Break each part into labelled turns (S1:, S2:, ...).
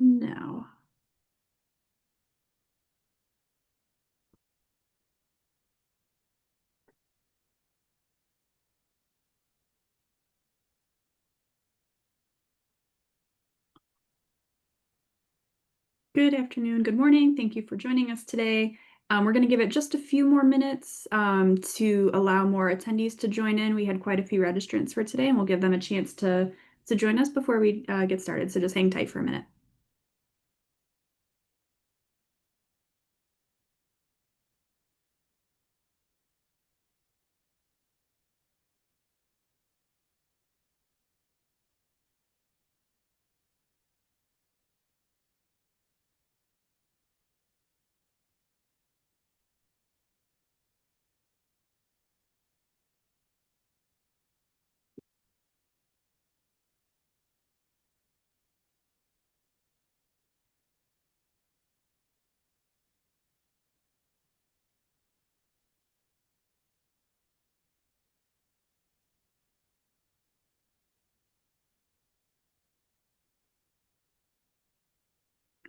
S1: started now. Good afternoon, good morning. Thank you for joining us today. We're going to give it just a few more minutes to allow more attendees to join in. We had quite a few registrants for today, and we'll give them a chance to join us before we get started. So just hang tight for a minute.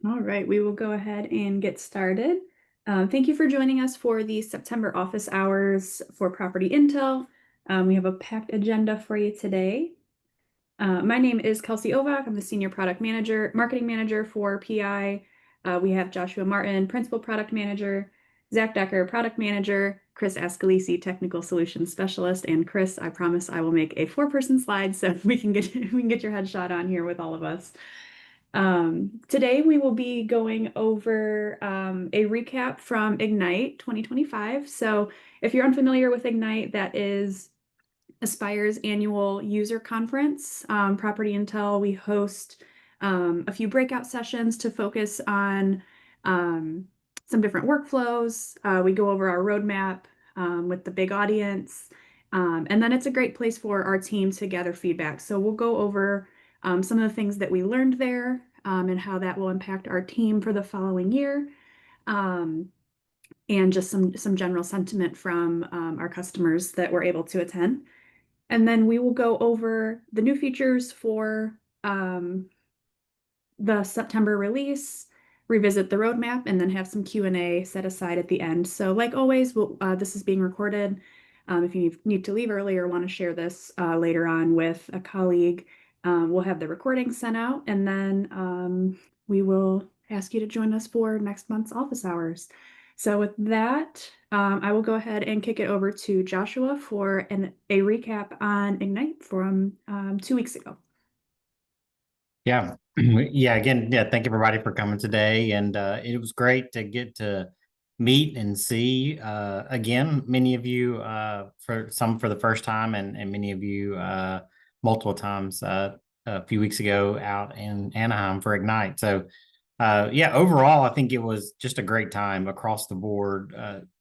S1: All right, we will go ahead and get started. Thank you for joining us for the September office hours for Property Intel. We have a packed agenda for you today. My name is Kelsey Ovak. I'm the Senior Marketing Manager for PI. We have Joshua Martin, Principal Product Manager, Zach Decker, Product Manager, Chris Ascalisi, Technical Solutions Specialist, and Chris, I promise I will make a 4-person slide so we can get your headshot on here with all of us. Today we will be going over a recap from Ignite 2025. So if you're unfamiliar with Ignite, that is Aspire's annual user conference. Property Intel, we host a few breakout sessions to focus on some different workflows. We go over our roadmap with the big audience. And then it's a great place for our team to gather feedback. So we'll go over some of the things that we learned there and how that will impact our team for the following year. And just some general sentiment from our customers that were able to attend. And then we will go over the new features for the September release, revisit the roadmap, and then have some Q&A set aside at the end. So like always, this is being recorded. If you need to leave early or want to share this later on with a colleague, we'll have the recording sent out, and then we will ask you to join us for next month's office hours. So with that, I will go ahead and kick it over to Joshua for a recap on Ignite from 2 weeks ago.
S2: Yeah. Yeah. Again, yeah. Thank everybody for coming today. And it was great to get to meet and see again, many of you for the first time and many of you multiple times a few weeks ago out in Anaheim for Ignite. So yeah, overall, I think it was just a great time across the board.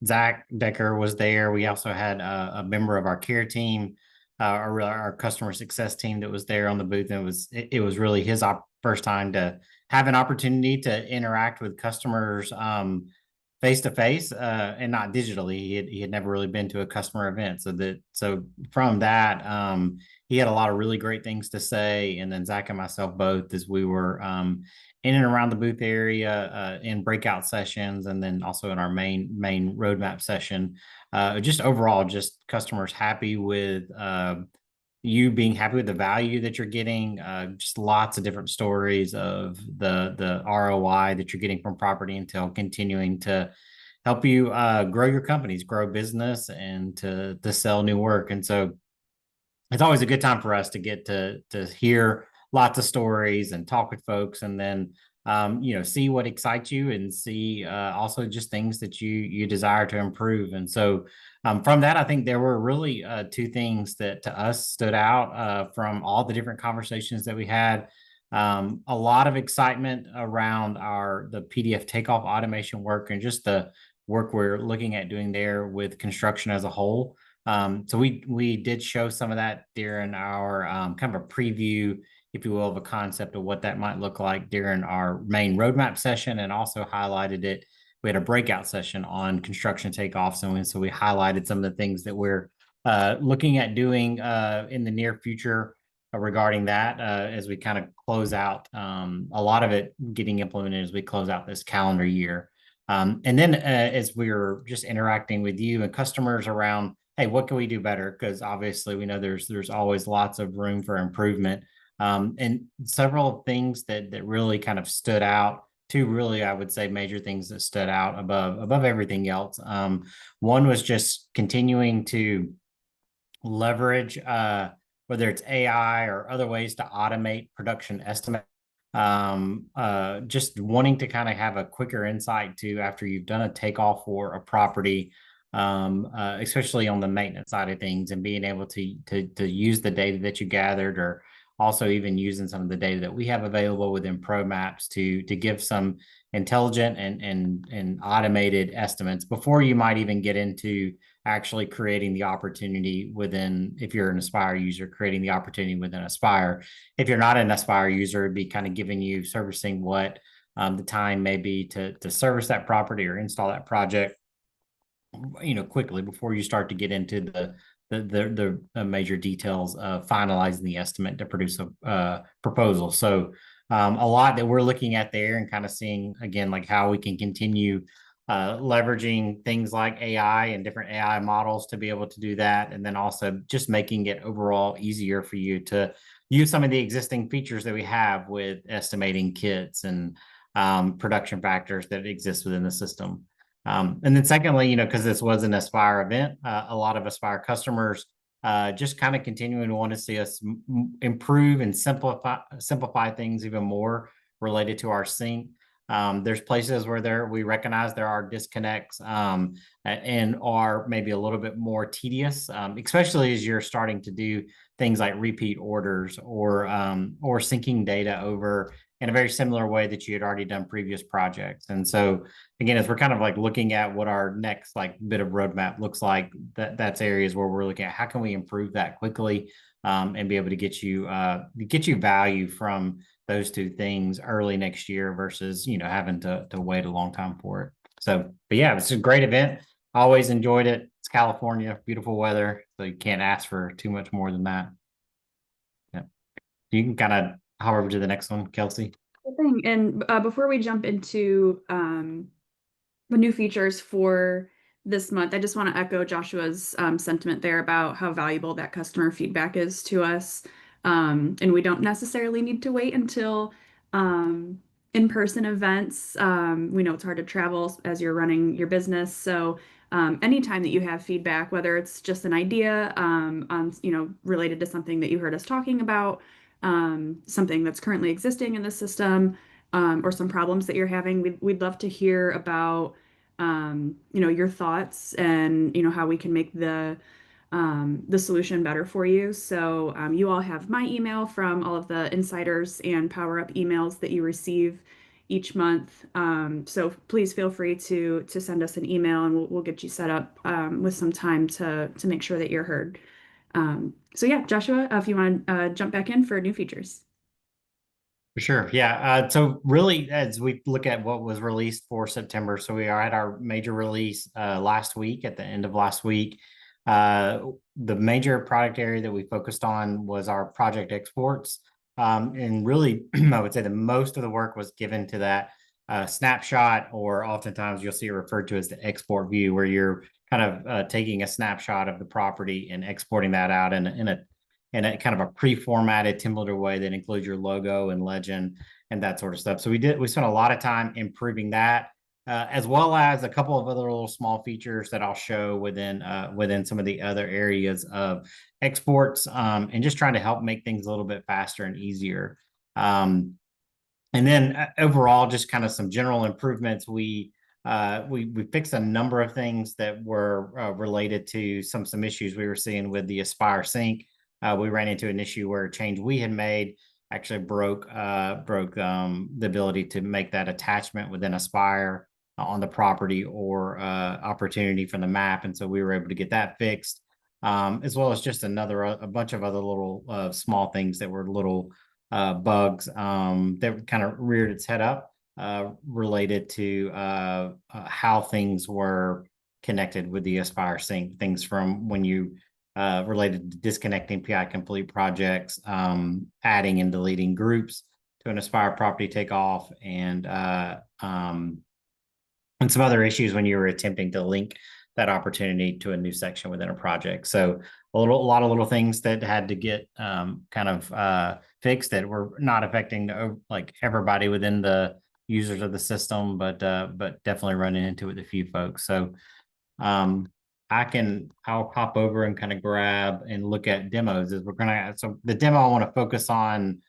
S2: Zach Decker was there. We also had a member of our care team, our customer success team that was there on the booth. And it was really his first time to have an opportunity to interact with customers face to face and not digitally. He had never really been to a customer event. So from that, he had a lot of really great things to say. And then Zach and myself both, as we were in and around the booth area in breakout sessions, and then also in our main roadmap session. Just overall, just customers happy with you being happy with the value that you're getting. Just lots of different stories of the ROI that you're getting from Property Intel, continuing to help you grow your companies, grow business, and to sell new work. And so it's always a good time for us to get to hear lots of stories and talk with folks, and then see what excites you, and see also just things that you desire to improve. And so from that, I think there were really 2 things that to us stood out from all the different conversations that we had. A lot of excitement around the PDF takeoff automation work and just the work we're looking at doing there with construction as a whole. So we did show some of that during our kind of a preview, if you will, of a concept of what that might look like during our main roadmap session, and also highlighted it. We had a breakout session on construction takeoffs, and so we highlighted some of the things that we're looking at doing in the near future regarding that as we kind of close out a lot of it getting implemented as we close out this calendar year. And then as we were just interacting with you and customers around, hey, what can we do better? Because obviously we know there's always lots of room for improvement. And several things that really kind of stood out. Two really, I would say, major things that stood out above everything else. One was just continuing to leverage whether it's AI or other ways to automate production estimate. Just wanting to kind of have a quicker insight to after you've done a takeoff for a property, especially on the maintenance side of things, and being able to use the data that you gathered, or also even using some of the data that we have available within ProMaps to give some intelligent and automated estimates before you might even get into actually creating the opportunity within, if you're an Aspire user, creating the opportunity within Aspire. If you're not an Aspire user, it'd be kind of giving you servicing what the time may be to service that property or install that project, quickly before you start to get into the major details of finalizing the estimate to produce a proposal. So a lot that we're looking at there and kind of seeing again, like how we can continue leveraging things like AI and different AI models to be able to do that. And then also just making it overall easier for you to use some of the existing features that we have with estimating kits and production factors that exist within the system. And then secondly, because this was an Aspire event, a lot of Aspire customers just kind of continuing to want to see us improve and simplify things even more related to our sync. There's places where we recognize there are disconnects and are maybe a little bit more tedious, especially as you're starting to do things like repeat orders or syncing data over in a very similar way that you had already done previous projects. And so again, as we're kind of like looking at what our next like bit of roadmap looks like, that's areas where we're looking at how can we improve that quickly and be able to get you value from those two things early next year versus having to wait a long time for it. So, but yeah, it's a great event. Always enjoyed it. It's California, beautiful weather, so you can't ask for too much more than that. Yeah, you can kind of hop over to the next one, Kelsey.
S1: Good thing. And before we jump into the new features for this month, I just want to echo Joshua's sentiment there about how valuable that customer feedback is to us. And we don't necessarily need to wait until in-person events. We know it's hard to travel as you're running your business. So anytime that you have feedback, whether it's just an idea on, related to something that you heard us talking about, something that's currently existing in the system, or some problems that you're having, we'd love to hear about your thoughts and how we can make the solution better for you. So you all have my email from all of the insiders and power up emails that you receive each month. So please feel free to send us an email and we'll get you set up with some time to make sure that you're heard. So yeah, Joshua, if you want to jump back in for new features.
S2: For sure. Yeah. So really, as we look at what was released for September, so we are at our major release last week, at the end of last week. The major product area that we focused on was our project exports. And really, I would say the most of the work was given to that snapshot, or oftentimes you'll see it referred to as the export view, where you're kind of taking a snapshot of the property and exporting that out in a kind of a pre-formatted templated way that includes your logo and legend and that sort of stuff. So we spent a lot of time improving that, as well as a couple of other little small features that I'll show within some of the other areas of exports, and just trying to help make things a little bit faster and easier. And then overall, just kind of some general improvements. We fixed a number of things that were related to some issues we were seeing with the Aspire Sync. We ran into an issue where a change we had made actually broke the ability to make that attachment within Aspire on the property or opportunity from the map, and so we were able to get that fixed, as well as just a bunch of other little small things that were little bugs that kind of reared its head up related to how things were connected with the Aspire Sync. Things from when you related to disconnecting PI complete projects, adding and deleting groups to an Aspire property takeoff, and some other issues when you were attempting to link that opportunity to a new section within a project. So a lot of little things that had to get fixed that were not affecting like everybody within the users of the system, but definitely running into it with a few folks. So um, I'll hop over and kind of grab and look at demos. So the demo I want to focus on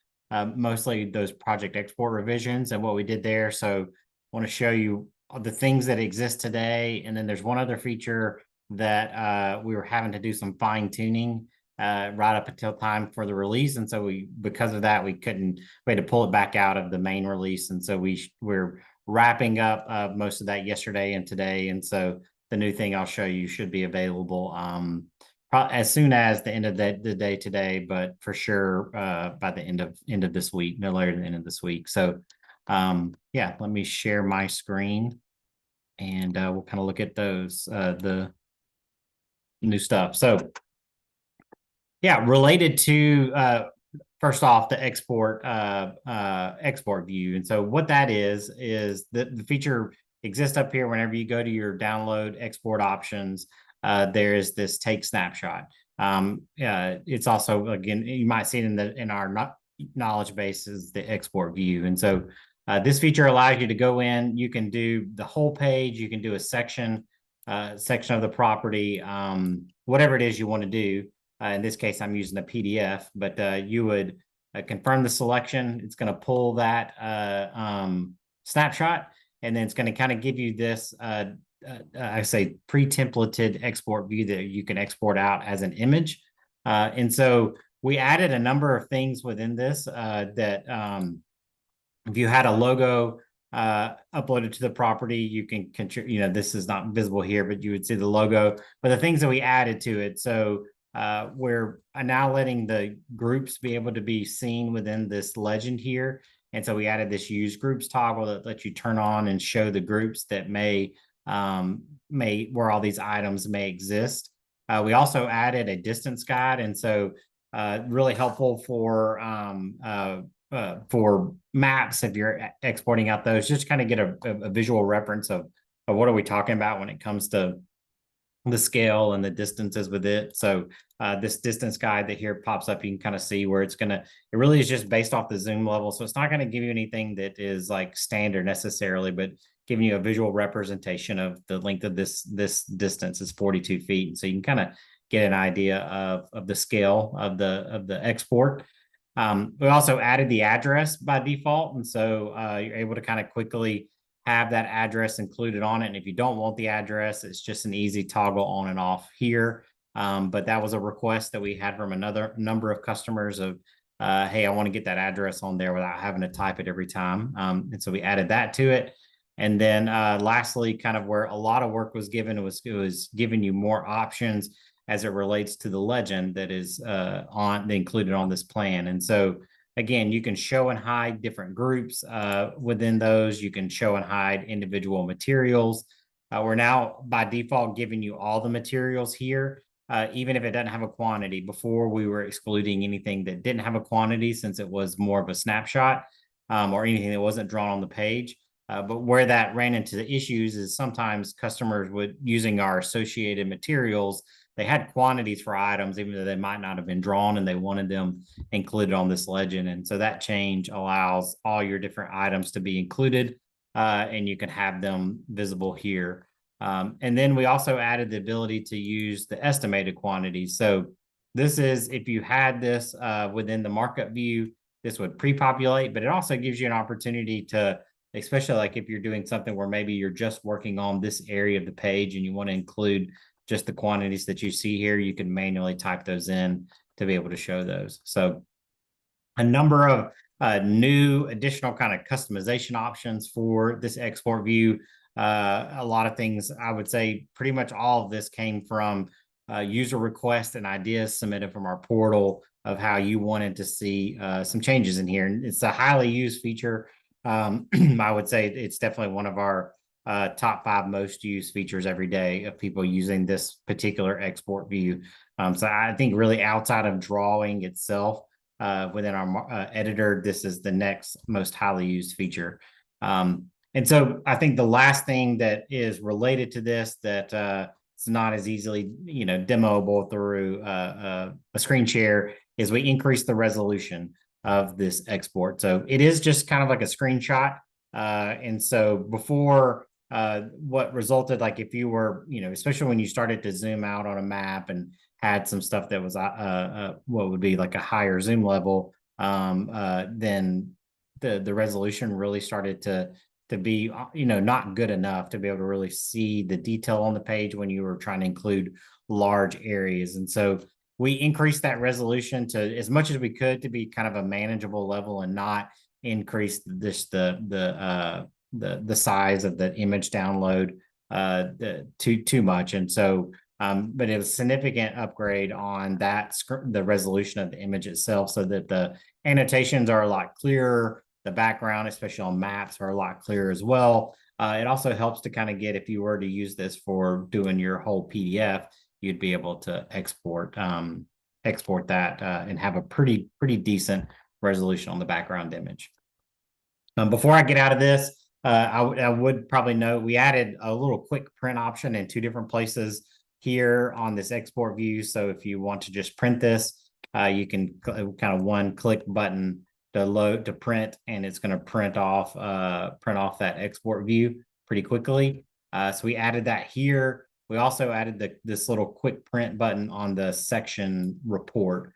S2: mostly those project export revisions and what we did there. So I want to show you the things that exist today. And then there's one other feature that we were having to do some fine tuning right up until time for the release. And so because of that, we had to pull it back out of the main release. And so we're wrapping up most of that yesterday and today. And so the new thing I'll show you should be available as soon as the end of the day today, but for sure by the end of this week, no later than the end of this week. So yeah, let me share my screen and we'll kind of look at those, the new stuff. So yeah, related to first off, the export view. And so what that is the feature exists up here. Whenever you go to your download export options, there's this take snapshot. It's also, again, you might see it in our knowledge base is the export view. And so this feature allows you to go in, you can do the whole page, you can do a section of the property, whatever it is you want to do. In this case, I'm using a PDF, but you would confirm the selection. It's going to pull that snapshot, and then it's going to kind of give you this, I say, pre-templated export view that you can export out as an image. And so we added a number of things within this that if you had a logo uploaded to the property, you can, this is not visible here, but you would see the logo, but the things that we added to it. So we're now letting the groups be able to be seen within this legend here. And so we added this use groups toggle that lets you turn on and show the groups that may where all these items may exist. We also added a distance guide. And so really helpful for maps if you're exporting out those, just kind of get a visual reference of what are we talking about when it comes to the scale and the distances with it. So this distance guide that here pops up, you can kind of see where it really is just based off the zoom level. So it's not going to give you anything that is like standard necessarily, but giving you a visual representation of the length of this distance is 42 feet. And so you can kind of get an idea of the scale of the export. We also added the address by default. And so you're able to kind of quickly have that address included on it. And if you don't want the address, it's just an easy toggle on and off here. But that was a request that we had from another number of customers of, hey, I want to get that address on there without having to type it every time. And so we added that to it. And then lastly, kind of where a lot of work was given, it was giving you more options as it relates to the legend that is included on this plan. And so again, you can show and hide different groups within those. You can show and hide individual materials. We're now by default giving you all the materials here, even if it doesn't have a quantity. Before we were excluding anything that didn't have a quantity since it was more of a snapshot or anything that wasn't drawn on the page. But where that ran into the issues is sometimes customers would, using our associated materials, they had quantities for items, even though they might not have been drawn, and they wanted them included on this legend. And so that change allows all your different items to be included, and you can have them visible here. And then we also added the ability to use the estimated quantities. So this is, if you had this within the markup view, this would pre-populate, but it also gives you an opportunity to, especially like if you're doing something where maybe you're just working on this area of the page and you want to include just the quantities that you see here, you can manually type those in to be able to show those. So a number of new additional kind of customization options for this export view. A lot of things, I would say pretty much all of this came from user requests and ideas submitted from our portal of how you wanted to see some changes in here. And it's a highly used feature. I would say it's definitely one of our top 5 most used features every day of people using this particular export view. So I think really outside of drawing itself within our editor, this is the next most highly used feature. And so I think the last thing that is related to this that it's not as easily, demoable through a screen share is we increase the resolution of this export. So it is just kind of like a screenshot. And so before what resulted, like if you were, especially when you started to zoom out on a map and had some stuff that was what would be like a higher zoom level, then the resolution really started to be, not good enough to be able to really see the detail on the page when you were trying to include large areas. And so we increased that resolution to as much as we could to be kind of a manageable level and not increase the size of the image download too much. And so but it was a significant upgrade on the resolution of the image itself, so that the annotations are a lot clearer. The background, especially on maps, are a lot clearer as well. It also helps to kind of get, if you were to use this for doing your whole PDF, you'd be able to export that and have a pretty decent resolution on the background image. Before I get out of this, I would probably note we added a little quick print option in 2 different places here on this export view. So if you want to just print this, you can kind of one click button to print, and it's going to print off that export view pretty quickly. So we added that here. We also added this little quick print button on the section report,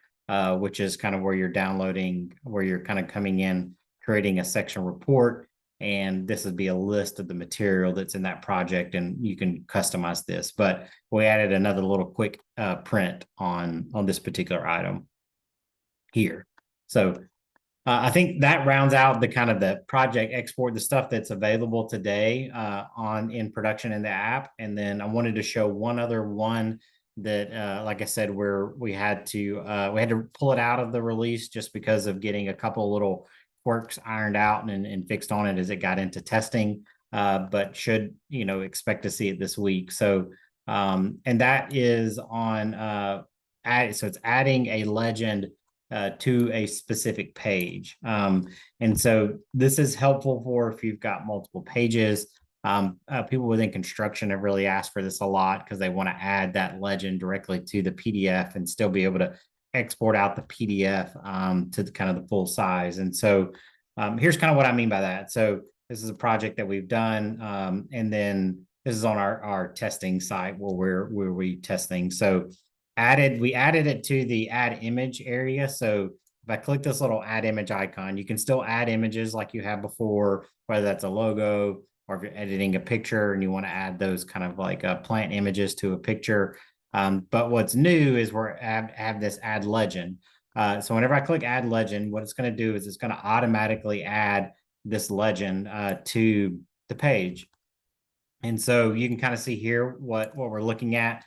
S2: which is kind of where you're downloading, where you're kind of coming in, creating a section report. And this would be a list of the material that's in that project, and you can customize this. But we added another little quick print on this particular item here. So I think that rounds out the kind of the project export, the stuff that's available today in production in the app. And then I wanted to show one other one that, like I said, where we had to pull it out of the release just because of getting a couple little quirks ironed out and fixed on it as it got into testing, but should, expect to see it this week. So, and that is on, so it's adding a legend to a specific page. And so this is helpful for if you've got multiple pages. People within construction have really asked for this a lot because they want to add that legend directly to the PDF and still be able to export out the PDF to kind of the full size. And so here's kind of what I mean by that. So this is a project that we've done, and then this is on our testing site where we testing. So we added it to the add image area. So if I click this little add image icon, you can still add images like you have before, whether that's a logo or if you're editing a picture and you want to add those kind of like plant images to a picture. But what's new is we're have this add legend. So whenever I click add legend, what it's going to do is it's going to automatically add this legend to the page. And so you can kind of see here what we're looking at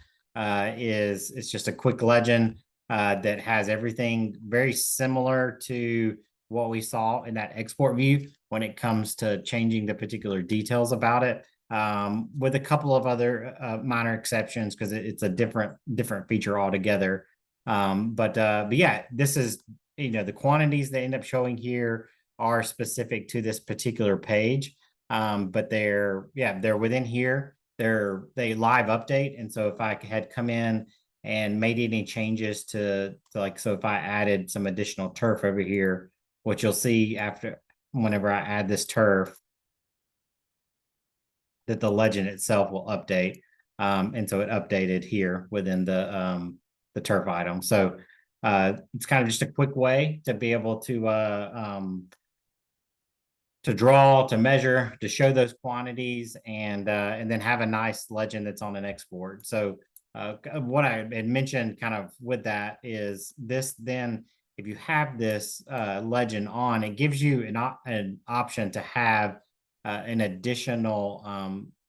S2: is it's just a quick legend that has everything very similar to what we saw in that export view when it comes to changing the particular details about it, with a couple of other minor exceptions because it's a different feature altogether. But yeah, this is, the quantities they end up showing here are specific to this particular page, but they're within here. They live update. And so if I had come in and made any changes to like, so if I added some additional turf over here, what you'll see whenever I add this turf, that the legend itself will update. And so it updated here within the turf item. So it's kind of just a quick way to be able to draw, to measure, to show those quantities, and then have a nice legend that's on an export. So what I had mentioned kind of with that is this, then if you have this legend on, it gives you an option to have an additional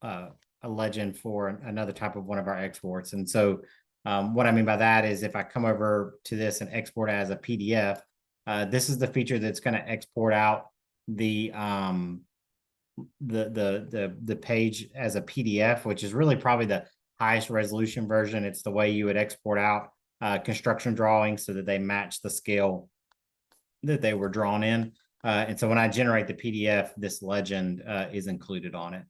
S2: a legend for another type of one of our exports. And so what I mean by that is if I come over to this and export as a PDF, this is the feature that's going to export out the the page as a PDF, which is really probably the highest resolution version. It's the way you would export out construction drawings so that they match the scale that they were drawn in. And so when I generate the PDF, this legend is included on it.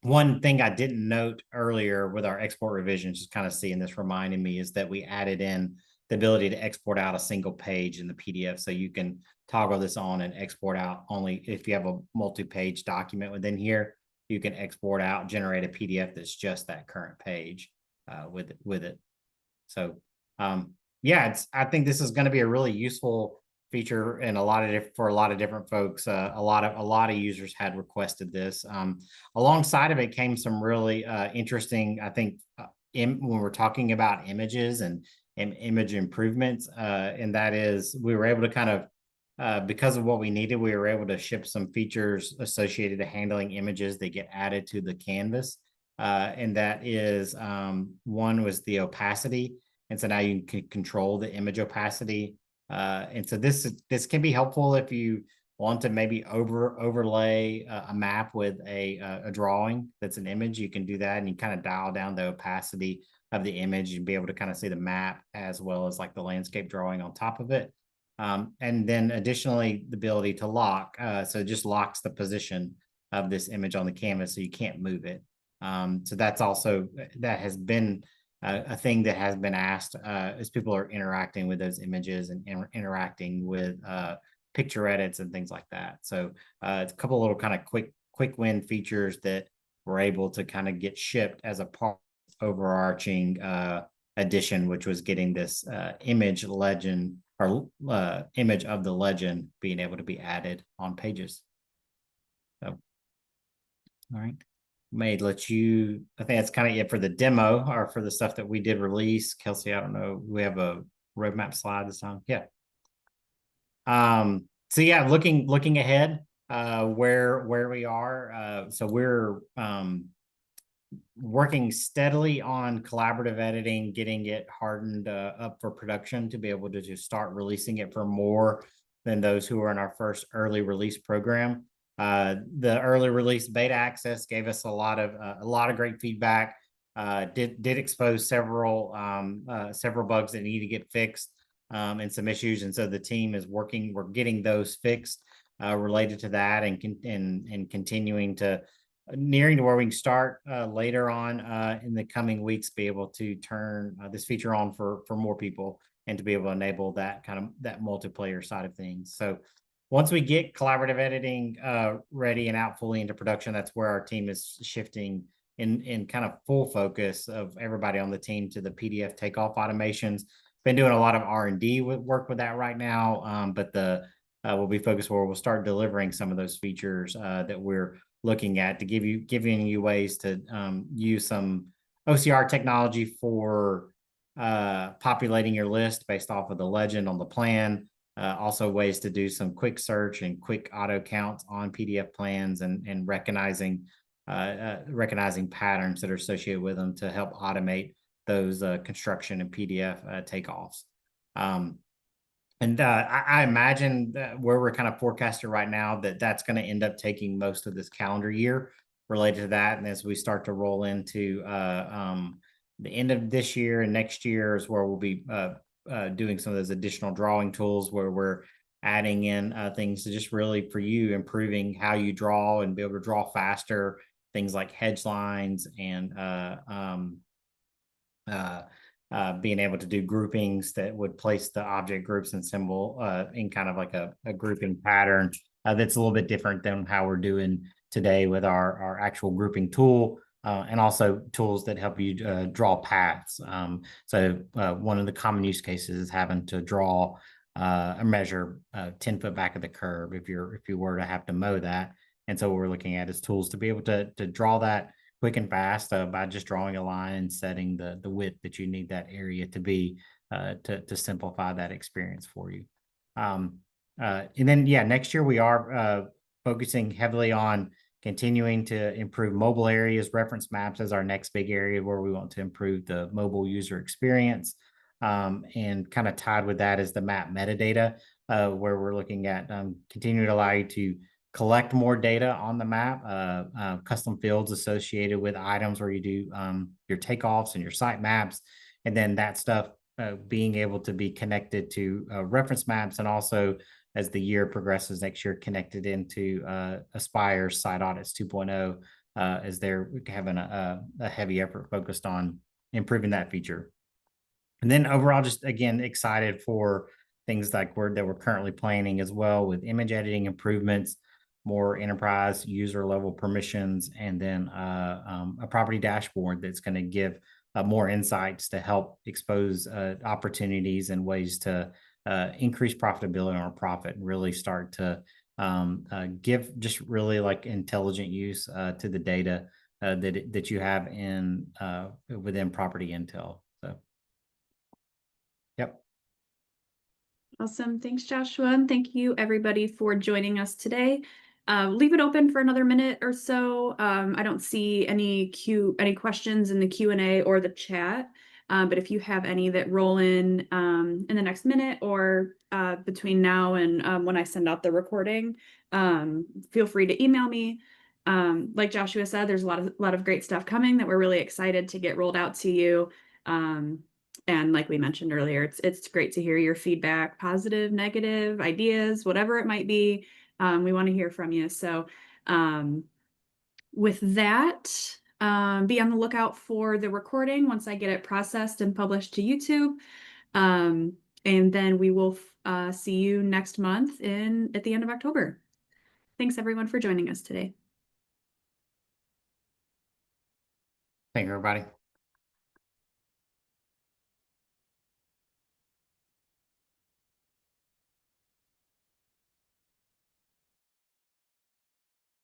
S2: One thing I didn't note earlier with our export revisions, just kind of seeing this reminding me, is that we added in the ability to export out a single page in the PDF. So you can toggle this on and export out only if you have a multi-page document within here. You can export out, generate a PDF that's just that current page with it. So yeah, I think this is going to be a really useful feature and for a lot of different folks. A lot of users had requested this. Alongside of it came some really interesting, I think, when we're talking about images and image improvements, and that is we were able to kind of because of what we needed, we were able to ship some features associated to handling images that get added to the canvas. And that is one was the opacity. And so now you can control the image opacity. And so this can be helpful if you want to maybe overlay a map with a drawing that's an image. You can do that, and you kind of dial down the opacity of the image and be able to kind of see the map as well as like the landscape drawing on top of it. And then additionally, the ability to lock. So it just locks the position of this image on the canvas so you can't move it. So that has been a thing that has been asked as people are interacting with those images and interacting with picture edits and things like that. So it's a couple of little kind of quick win features that we're able to kind of get shipped as a part of overarching addition, which was getting this image legend or image of the legend being able to be added on pages. So, all right. May let you, I think that's kind of it for the demo or for the stuff that we did release. Kelsey, I don't know, we have a roadmap slide this time. Yeah. So yeah, looking ahead, where we are. So we're working steadily on collaborative editing, getting it hardened up for production to be able to just start releasing it for more than those who are in our first early release program. The early release beta access gave us a lot of great feedback. Did expose several bugs that need to get fixed and some issues, and so the team is working. We're getting those fixed related to that, and continuing to nearing to where we can start later on in the coming weeks, be able to turn this feature on for more people and to be able to enable that kind of that multiplayer side of things. So once we get collaborative editing ready and out fully into production, that's where our team is shifting in kind of full focus of everybody on the team to the PDF takeoff automations. Been doing a lot of R&D work with that right now, but we'll be focused where we'll start delivering some of those features that we're looking at to giving you ways to use some OCR technology for populating your list based off of the legend on the plan. Also ways to do some quick search and quick auto counts on PDF plans and recognizing patterns that are associated with them to help automate those construction and PDF takeoffs. And I imagine that where we're kind of forecasted right now, that's going to end up taking most of this calendar year related to that. And as we start to roll into the end of this year and next year is where we'll be doing some of those additional drawing tools where we're adding in things to just really for you improving how you draw and be able to draw faster, things like hedge lines and being able to do groupings that would place the object groups and symbol in kind of like a grouping pattern that's a little bit different than how we're doing today with our actual grouping tool. And also tools that help you draw paths. So one of the common use cases is having to draw a measure 10 foot back of the curb if you were to have to mow that. And so what we're looking at is tools to be able to draw that quick and fast by just drawing a line and setting the width that you need that area to be to simplify that experience for you. And then, yeah, next year we are focusing heavily on continuing to improve mobile areas. Reference maps as our next big area where we want to improve the mobile user experience. And kind of tied with that is the map metadata, where we're looking at continuing to allow you to collect more data on the map, custom fields associated with items where you do your takeoffs and your site maps, and then that stuff being able to be connected to reference maps, and also as the year progresses next year, connected into Aspire's Site Audits 2.0, as they're having a heavy effort focused on improving that feature. And then overall, just again, excited for things like that we're currently planning as well, with image editing improvements, more enterprise user level permissions, and then a property dashboard that's going to give more insights to help expose opportunities and ways to increase profitability or profit, and really start to give just really like intelligent use to the data that you have in within Property Intel. So, yep.
S1: Awesome. Thanks, Joshua. And thank you, everybody, for joining us today. Leave it open for another minute or so. I don't see any questions in the Q&A or the chat. But if you have any that roll in the next minute, or between now and when I send out the recording, feel free to email me. Like Joshua said, there's a lot of great stuff coming that we're really excited to get rolled out to you. And like we mentioned earlier, it's great to hear your feedback, positive, negative, ideas, whatever it might be. We want to hear from you. So with that, be on the lookout for the recording once I get it processed and published to YouTube. And then we will see you next month at the end of October. Thanks everyone for joining us today.
S2: Thank you, everybody.